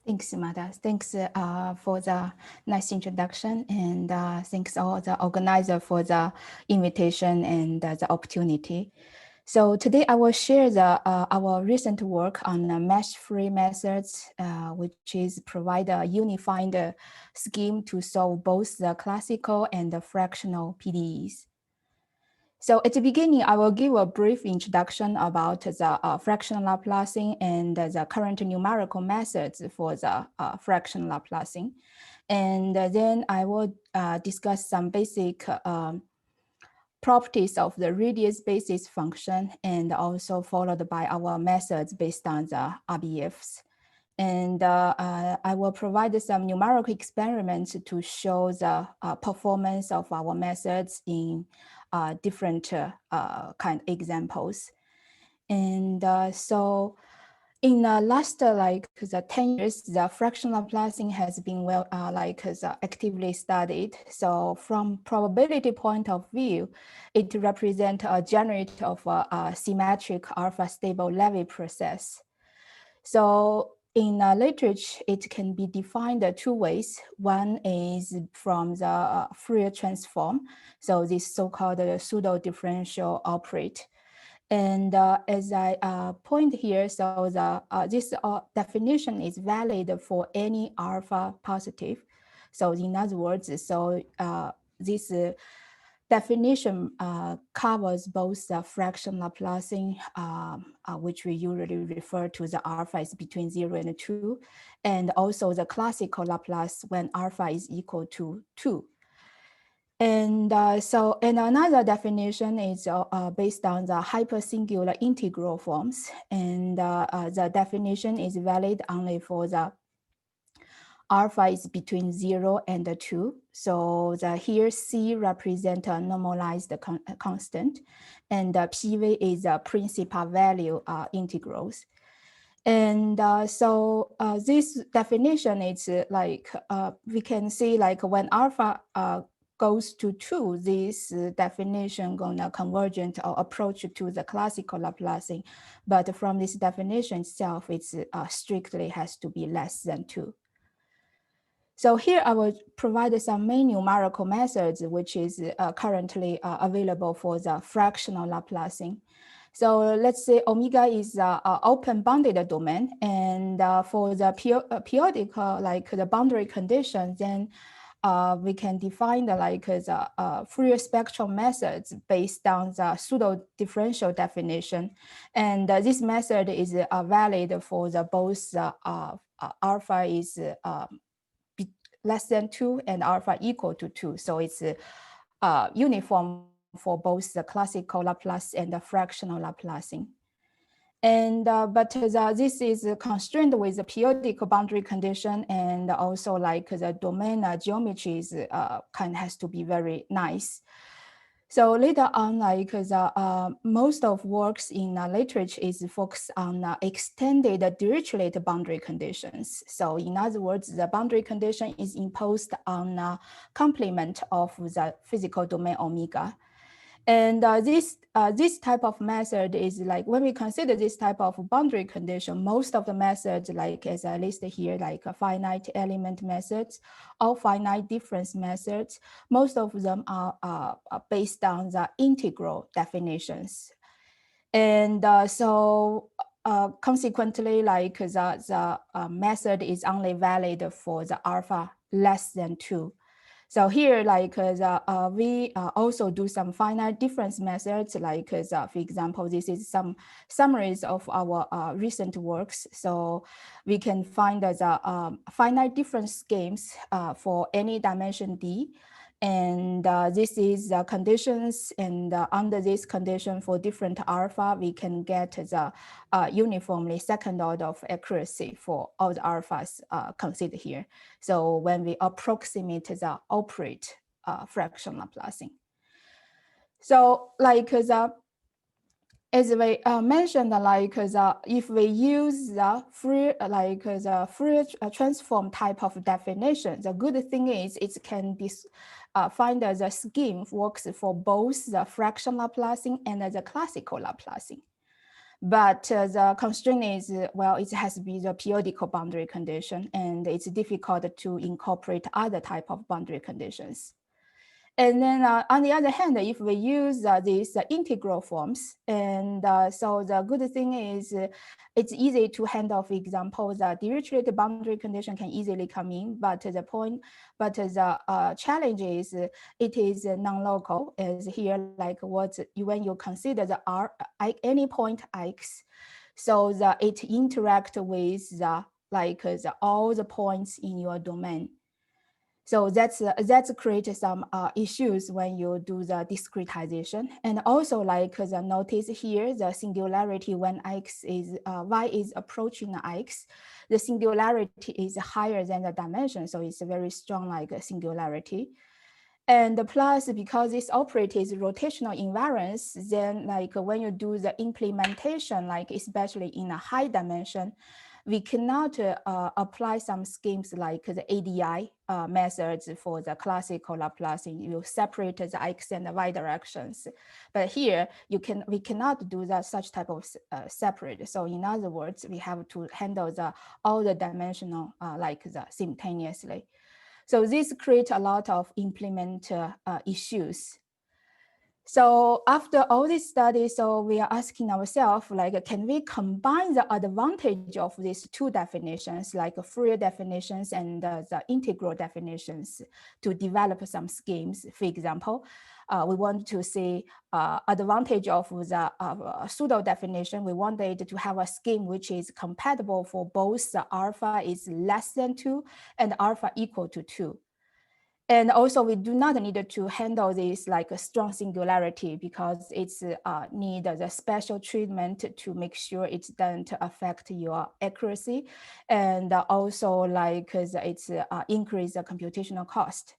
Thanks, Mada. Thanks for the nice introduction, and thanks all the organizer for the invitation and the opportunity. So today I will share our recent work on mesh-free methods, which is provide a unified scheme to solve both the classical and the fractional PDEs. So at the beginning, I will give a brief introduction about the fractional Laplacian and the current numerical methods for the fractional Laplacian. And then I will discuss some basic properties of the radius basis function, and also followed by our methods based on the RBFs. And I will provide some numerical experiments to show the performance of our methods in different kind of examples. And so in the last like the 10 years, the fractional Laplacian has been actively studied. So from probability point of view, it represents a generator of a symmetric alpha stable Levy process. So in literature, it can be defined two ways. One is from the Fourier transform. So this so-called pseudo differential operate. And as I point here, so this definition is valid for any alpha positive. So in other words, so this definition covers both the fractional Laplacian, which we usually refer to the alpha is between 0 and 2, and also the classical Laplace when alpha is equal to 2. And and another definition is based on the hypersingular integral forms. And the definition is valid only for the alpha is between 0 and 2. So here C represents a normalized constant, and PV is a principal value integrals. And so this definition is like, we can see like when alpha goes to 2, this definition gonna convergent or approach to the classical Laplacian. But from this definition itself, it's strictly has to be less than 2. So here I will provide some main numerical methods, which is currently available for the fractional Laplacian. So let's say omega is an open bounded domain, and for the periodical, like the boundary condition, then we can define the Fourier spectrum methods based on the pseudo differential definition. And this method is valid for the both alpha is less than 2 and alpha equal to 2. So it's uniform for both the classical Laplace and the fractional Laplacian. And but this is constrained with the periodic boundary condition, and also like the domain geometry is kind of has to be very nice. So later on, like most of works in literature is focused on extended Dirichlet boundary conditions. So in other words, the boundary condition is imposed on complement of the physical domain omega. And this type of method is like, when we consider this type of boundary condition, most of the methods, like as I listed here, like finite element methods or finite difference methods, most of them are based on the integral definitions. And consequently, like the method is only valid for the alpha less than 2. So here, like we also do some finite difference methods, like for example, this is some summaries of our recent works. So we can find the finite difference schemes for any dimension D. And this is the conditions, and under this condition for different alpha, we can get the uniformly second order of accuracy for all the alphas considered here. So when we approximate the operate fractional Laplacian. So like as we mentioned, like if we use the Fourier transform type of definition, the good thing is it can be find the scheme works for both the fractional Laplacian and the classical Laplacian. But the constraint is, well, it has to be the periodical boundary condition, and it's difficult to incorporate other type of boundary conditions. And then on the other hand, if we use these integral forms, and so the good thing is it's easy to handle, for example, the Dirichlet boundary condition can easily come in, but the challenge is it is non-local, as here, like when you consider the any point x, so it interact with all the points in your domain. So that's creates some issues when you do the discretization. And also notice here, the singularity when x is, y is approaching x, the singularity is higher than the dimension. So it's a very strong singularity. And plus, because this operator is rotational invariance, then when you do the implementation, especially in a high dimension, we cannot apply some schemes like the ADI methods for the classical Laplacian. You separate the x and the y directions. But here, we cannot do that such type of separate. So in other words, we have to handle all the dimensional simultaneously. So this creates a lot of implement issues. So after all this study, so we are asking ourselves, can we combine the advantage of these two definitions, like Fourier definitions and the integral definitions, to develop some schemes? For example, we want to see advantage of the pseudo definition. We wanted to have a scheme which is compatible for both alpha is less than 2 and alpha equal to 2. And also, we do not need to handle this like a strong singularity, because it's need the special treatment to make sure it doesn't affect your accuracy, and also it's increase the computational cost.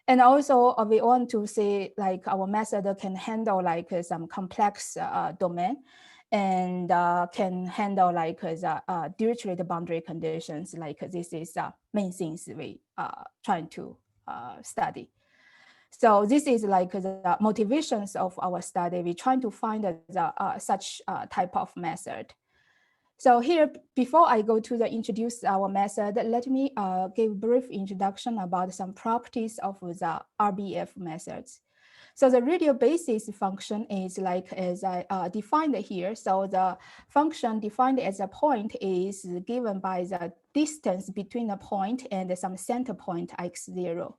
And also, we want to see our method can handle some complex domain, and can handle the Dirichlet boundary conditions. This is main things we trying to study. So this is the motivations of our study. We're trying to find such type of method. So here, before I go to introduce our method, let me give a brief introduction about some properties of the RBF methods. So the radial basis function is as I defined here. So the function defined as a point is given by the distance between a point and some center point x0.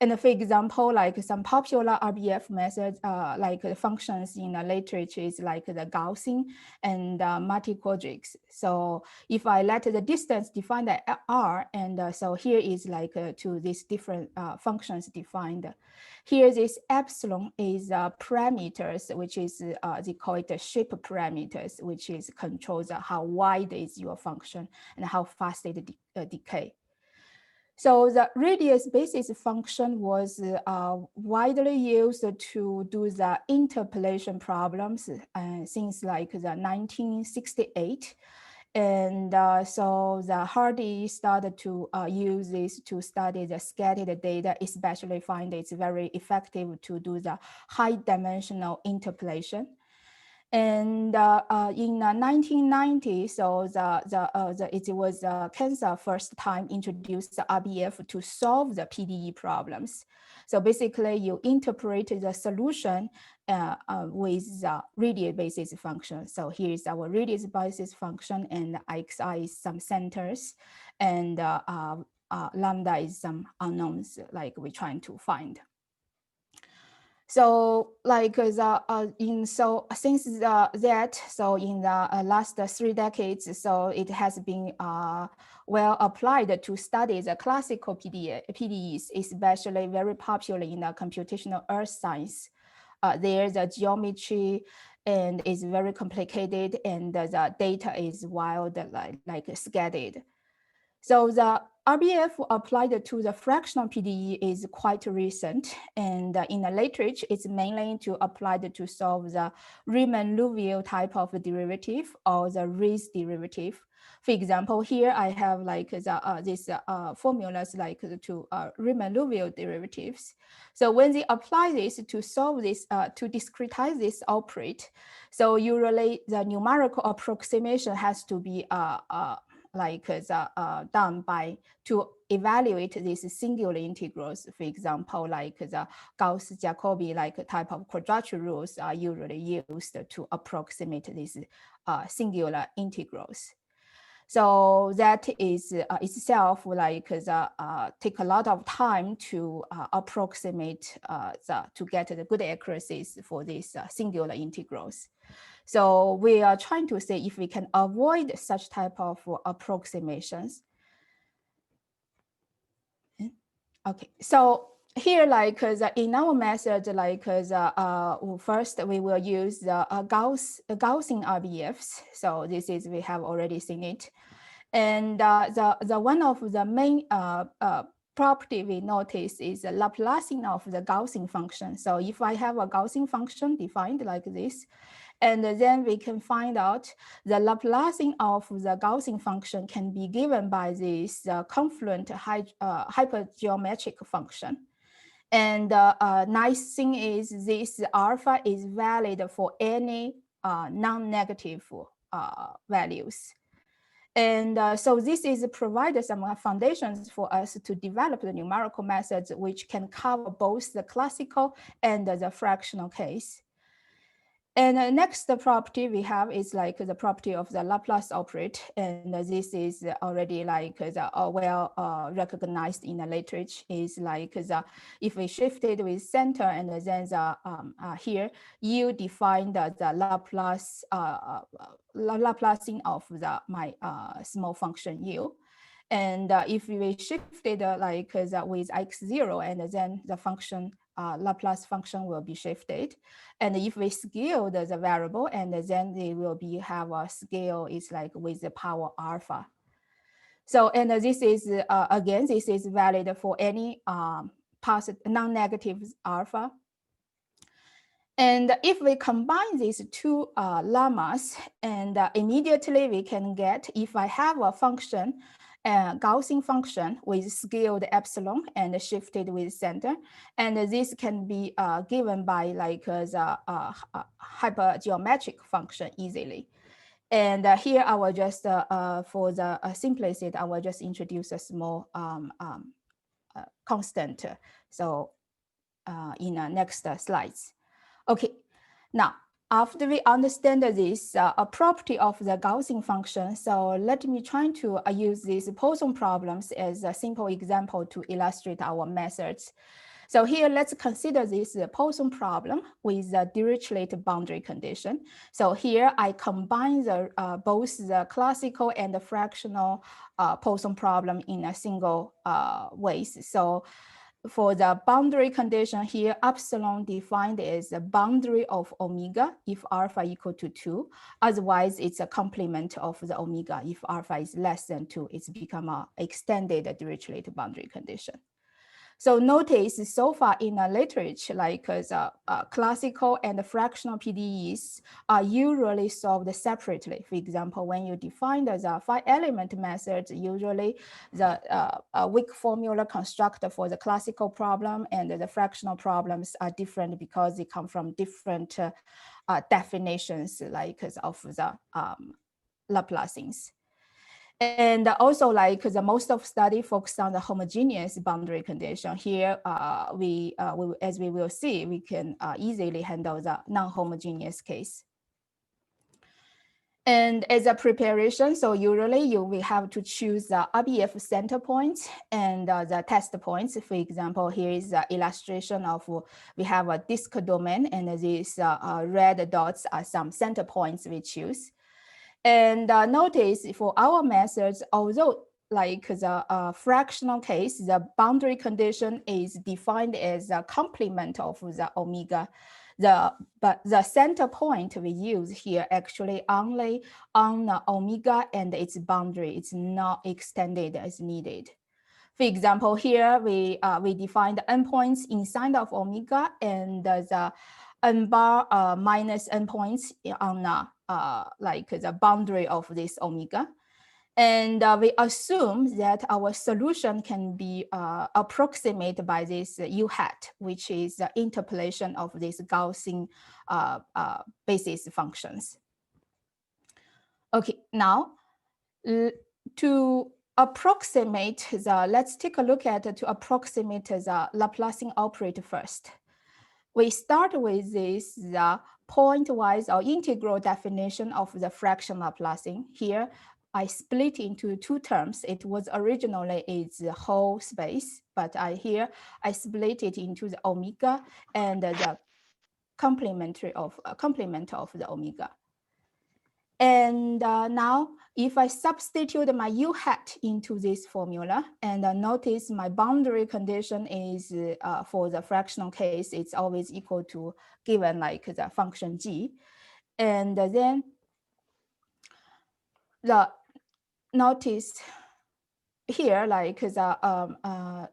And for example, some popular RBF methods, the functions in the literature is the Gaussian and multi-quadrics. So if I let the distance define the R, and so here is to these different functions defined. Here, this epsilon is parameters, which is they call it the shape parameters, which is controls how wide is your function and how fast it decay. So the radius basis function was widely used to do the interpolation problems since the 1968. And so the Hardy started to use this to study the scattered data, especially find it's very effective to do the high dimensional interpolation. And in 1990, so it was Kansas first time introduced the RBF to solve the PDE problems. So basically, you interpret the solution with the radial basis function. So here's our radius basis function, and xi is some centers, and lambda is some unknowns we're trying to find. So since that, so in the last 3 decades, so it has been well applied to study the classical PDEs, especially very popular in the computational earth science. There, the geometry and is very complicated, and the data is wild, like scattered. So the RBF applied to the fractional PDE is quite recent, and in the literature, it's mainly applied to solve the Riemann-Liouville type of derivative or the Riesz derivative. For example, here I have like these formulas like to Riemann-Liouville derivatives. So when they apply this to solve this, to discretize this operate, so usually the numerical approximation has to be done by to evaluate these singular integrals. For example, like the Gauss-Jacobi like type of quadrature rules are usually used to approximate these singular integrals. So that is itself like take a lot of time to approximate to get the good accuracies for these singular integrals. So we are trying to see if we can avoid such type of approximations. Okay, so here, like in our method, like first we will use the Gaussian RBFs. So this is, we have already seen it. And the one of the main property we notice is the Laplacian of the Gaussian function. So if I have a Gaussian function defined like this, and then we can find out the Laplacian of the Gaussian function can be given by this confluent hypergeometric function. And nice thing is this alpha is valid for any non-negative values. And so this is provided some foundations for us to develop the numerical methods which can cover both the classical and the fractional case. And the next property we have is like the property of the Laplace operate. And this is already like well recognized in the literature, is like if we shift it with center and then here you define the Laplace Laplacian of my small function u. And if we shift it like with x0, and then the function Laplace function will be shifted. And if we scale the variable, and then they will be have a scale is like with the power alpha. So, and this is again, this is valid for any positive non-negative alpha. And if we combine these two lemmas, and immediately we can get, if I have a function, Gaussian function with scaled epsilon and shifted with center, and this can be given by like the hypergeometric function easily. And here I will just, for the simplicity, I will just introduce a small constant. So in the next slides. Okay, now, after we understand this property of the Gaussian function, so let me try to use these Poisson problems as a simple example to illustrate our methods. So here, let's consider this Poisson problem with the Dirichlet boundary condition. So here I combine the both the classical and the fractional Poisson problem in a single ways. So for the boundary condition here, epsilon defined as the boundary of omega if alpha equal to 2. Otherwise, it's a complement of the omega. If alpha is less than 2, it's become an extended Dirichlet boundary condition. So notice so far in the literature, like classical and fractional PDEs are usually solved separately. For example, when you define the 5-element method, usually the weak formula construct for the classical problem and the fractional problems are different because they come from different definitions, like of the Laplacians. And also, like the most of study focused on the homogeneous boundary condition. Here, as we will see, we can easily handle the non-homogeneous case. And as a preparation, so usually you will have to choose the RBF center points and the test points. For example, here is the illustration of, we have a disk domain, and these red dots are some center points we choose. And notice for our methods, although like the fractional case, the boundary condition is defined as a complement of the omega. but the center point we use here actually only on the omega and its boundary. It's not extended as needed. For example, here we define the endpoints inside of omega and the n bar minus endpoints on like the boundary of this omega. And we assume that our solution can be approximated by this U hat, which is the interpolation of these Gaussian basis functions. Okay, now to approximate let's take a look at to approximate the Laplacian operator first. We start with this pointwise or integral definition of the fractional Laplacian. Here, I split into two terms. It was originally its whole space, but here I split it into the omega and the complement of the omega. And now, if I substitute my U hat into this formula, and notice my boundary condition is for the fractional case, it's always equal to given like the function g. And then notice here, like the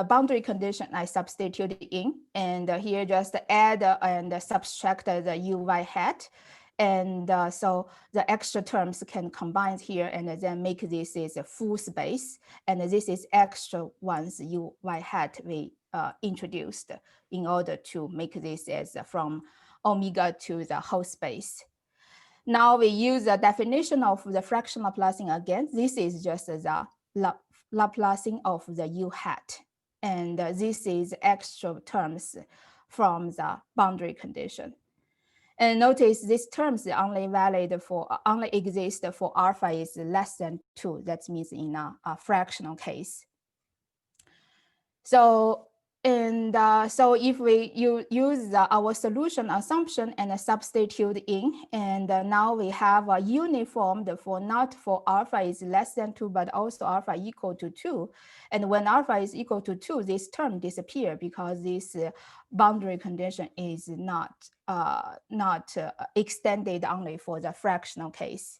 boundary condition I substitute in, and here just add and subtract the uy hat. And so the extra terms can combine here and then make this is a full space. And this is extra ones uy hat we introduced in order to make this as from omega to the whole space. Now we use the definition of the fractional Laplacian again. This is just the Laplacian of the U hat. And this is extra terms from the boundary condition. And notice these terms only exist for alpha is less than 2. That means in a fractional case. So so if we use our solution assumption and substitute in, and now we have a uniform for not for alpha is less than 2, but also alpha equal to 2. And when alpha is equal to 2, this term disappears because this boundary condition is not extended only for the fractional case.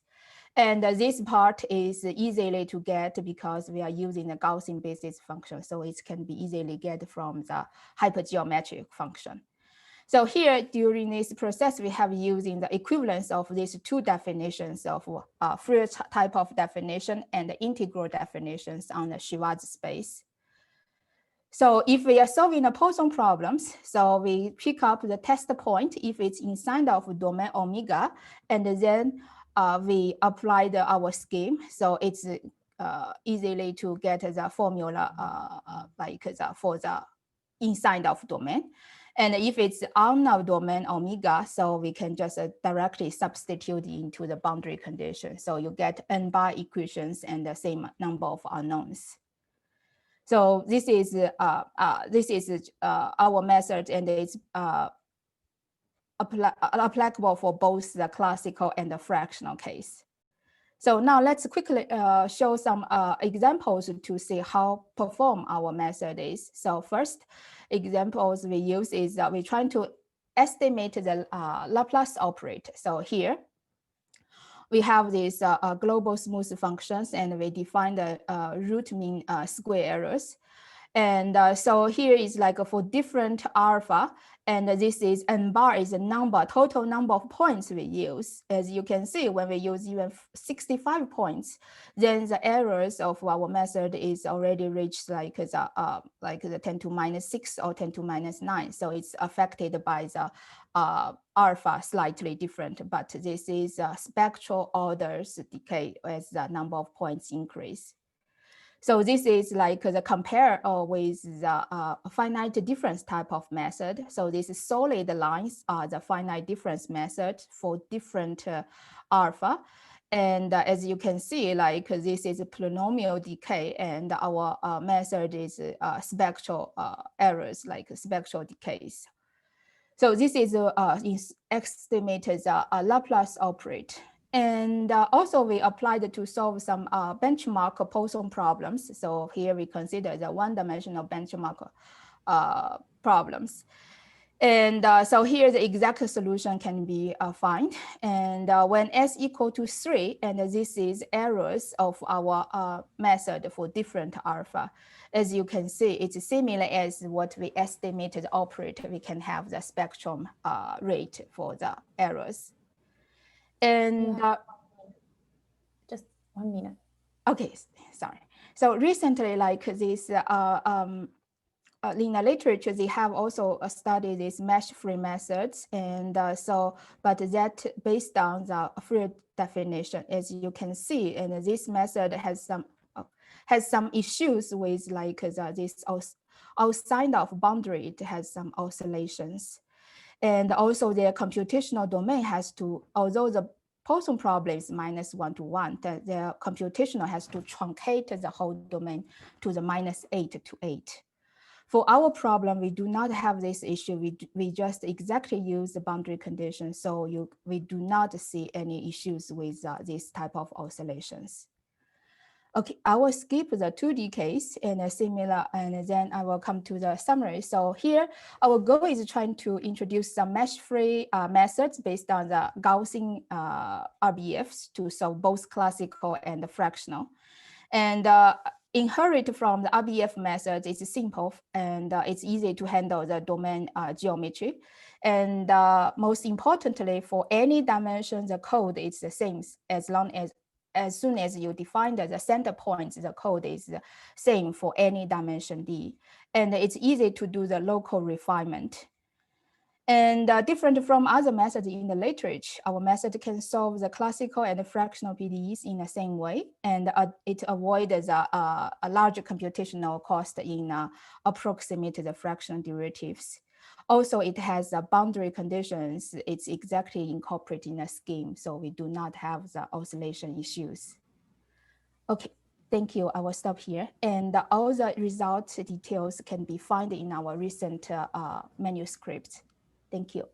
And this part is easily to get because we are using the Gaussian basis function. So it can be easily get from the hypergeometric function. So here during this process, we have using the equivalence of these two definitions of Fourier type of definition and the integral definitions on the Schwarz space. So if we are solving the Poisson problems, so we pick up the test point if it's inside of domain omega, and then we apply our scheme. So it's easily to get the formula for the inside of domain. And if it's on our domain omega, so we can just directly substitute into the boundary condition. So you get n bar equations and the same number of unknowns. So this is our method, and it's applicable for both the classical and the fractional case. So now let's quickly show some examples to see how perform our method is. So first examples we use is we're trying to estimate the Laplace operator. So here we have these global smooth functions, and we define the root mean square errors. And so here is like for different alpha, and this is n bar is a number, total number of points we use. As you can see, when we use even 65 points, then the errors of our method is already reached like the 10 to minus 6 or 10 to minus 9. So it's affected by the alpha slightly different, but this is spectral orders decay as the number of points increase. So this is like the compare with the finite difference type of method. So this is solid lines are the finite difference method for different alpha. And as you can see, like this is a polynomial decay, and our method is spectral errors, like spectral decays. So this is estimated Laplace operator. And also we applied to solve some benchmark Poisson problems. So here we consider the one-dimensional benchmark problems. And so here the exact solution can be found. And when s equal to 3, and this is errors of our method for different alpha. As you can see, it's similar as what we estimated operator. We can have the spectrum rate for the errors. And just 1 minute. Okay, sorry. So recently, like this, in the literature, they have also studied these mesh-free methods, and but that based on the free definition, as you can see, and this method has some issues with like this outside of boundary. It has some oscillations, and also their computational domain has to, although the Poisson problem is -1 to 1, the computational has to truncate the whole domain to the -8 to 8. For our problem, we do not have this issue. We just exactly use the boundary condition. So we do not see any issues with this type of oscillations. Okay, I will skip the 2D case and a similar, and then I will come to the summary. So here, our goal is trying to introduce some mesh-free methods based on the Gaussian RBFs to solve both classical and fractional. And inherit from the RBF method, it's simple and it's easy to handle the domain geometry. And most importantly, for any dimension, the code is the same as soon as you define the center points, the code is the same for any dimension D. And it's easy to do the local refinement. And different from other methods in the literature, our method can solve the classical and the fractional PDEs in the same way, and it avoids a larger computational cost in approximating the fractional derivatives. Also, it has boundary conditions. It's exactly incorporated in a scheme, so we do not have the oscillation issues. Okay, thank you. I will stop here. And all the result details can be found in our recent manuscript. Thank you.